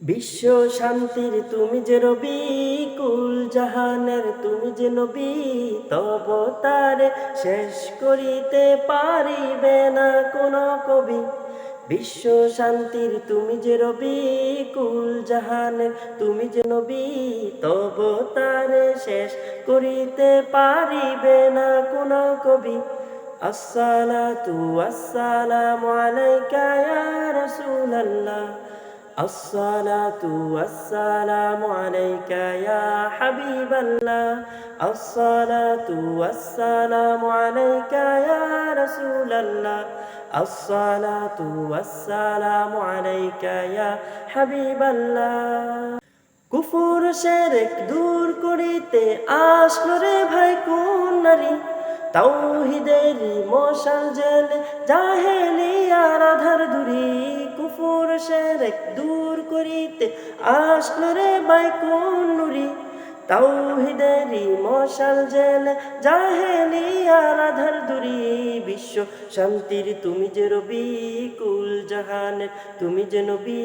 বিশ্ব শান্তির তুমি যে রবি, কুল জাহানের তুমি যে নবী, তব তারে শেষ করিতে পারিবে না কোন কবি। বিশ্ব শান্তির তুমি যে রবি, কুল জাহানের তুমি যে নবী, তব তারে শেষ করিতে পারিবে না কোন কবি। আসসালাতু ওয়াসসালামু আলাইকা ইয়া রাসূলাল্লাহ, الصلاة والسلام عليك يا حبيب الله، الصلاة والسلام عليك يا رسول الله، الصلاة والسلام عليك يا حبيب الله। কুফর শিরক দূর করিতে আসলো রে ভাই কোন নারী, তাওহীদেরই মশাল জেলে জাহেলিয়ার আধার দূরি। কুফর শিরক দূর করিতে আসলো রে ভাই কোন নূরি, তাওহীদেরই মশাল জেলে জাহেলিয়ার আধার দূরি। বিশ্ব শান্তির তুমি যে রবি, কুল জাহানের তুমি যে নবী,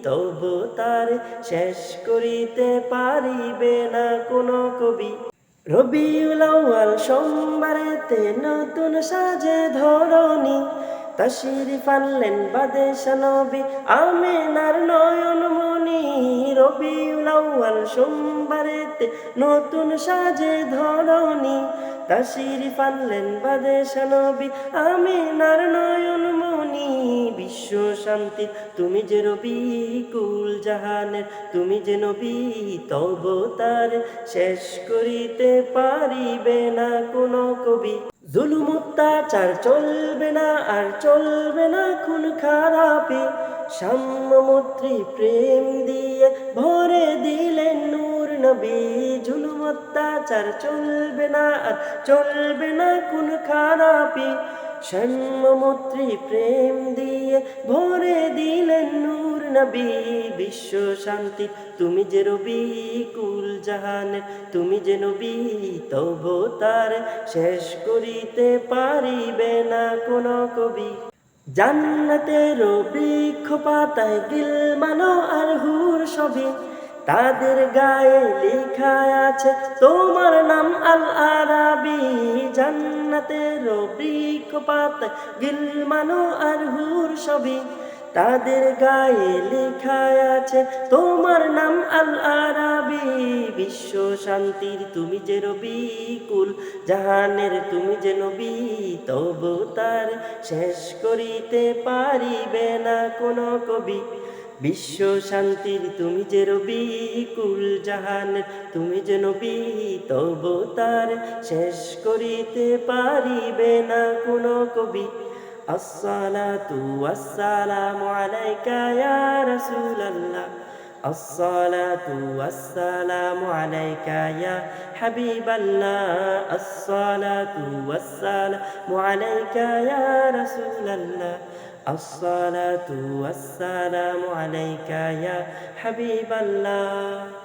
তব তারে শেষ করিতে পারিবে না কোন কবি। রবিউল আউয়াল সোমবারেতে নতুন সাজে ধরণী, তাশরিফ আনলেন বাদশা নবী আমিনার নয়নমণি। রবিউল আউয়াল সোমবারেতে নতুন সাজে ধরণী, তাশরিফ আনলেন বাদশা নবী আমিনার নয়নমণি। বিশ্ব শান্তি তুমি যে রবি, কুল জাহানের তুমি যে নবী, তব তারে শেষ করিতে পারিবে না কোন কবি। জুলুম অত্যাচার চলবে না, আর চলবে না খুন খারাপি, সাম্যমৈত্রী প্রেম দিয়ে ভরে দিলেন নূর নবী। জুলুম অত্যাচার চলবে না, আর চলবে না খুন খারাপি, সাম্যমৈত্রী প্রেম দিয়ে ভরে দিলেন নূর নবী। বিশ্ব শান্তি তুমি যে রবি, কুল জাহানের তুমি যে নবী, তব তারে শেষ করিতে পারিবে না কোন কবি। জান্নাতের বৃক্ষ পাতায় গিলমানো আর হুর সবই, তাদের গায়ে লেখা আছে তোমার নাম আল আরাবি। জান্নাতের বৃক্ষ পাতায় গিলমানো আর হুর সবই, তাদের গায়ে লেখা আছে তোমার নাম আল আরাবি। বিশ্ব শান্তির তুমি যে রবি, কুল জাহানের তুমি যে নবী, তব তার শেষ করিতে পারিবে না কোন কবি। বিশ্ব শান্তির তুমি যে রবি, কুল জাহানের তুমি যে নবী, তব তার শেষ করিতে পারিবে না কোন কবি। আসসালাতু ওয়াসসালামু আলাইকা ইয়া রাসূলাল্লাহ, আসসালাতু ওয়াসসালামু আলাইকা ইয়া হাবিবাল্লাহ, আসসালাতু ওয়াসসালামু আলাইকা ইয়া রাসূলাল্লাহ, আসসালাতু ওয়াসসালামু আলাইকা ইয়া হাবিবাল্লাহ।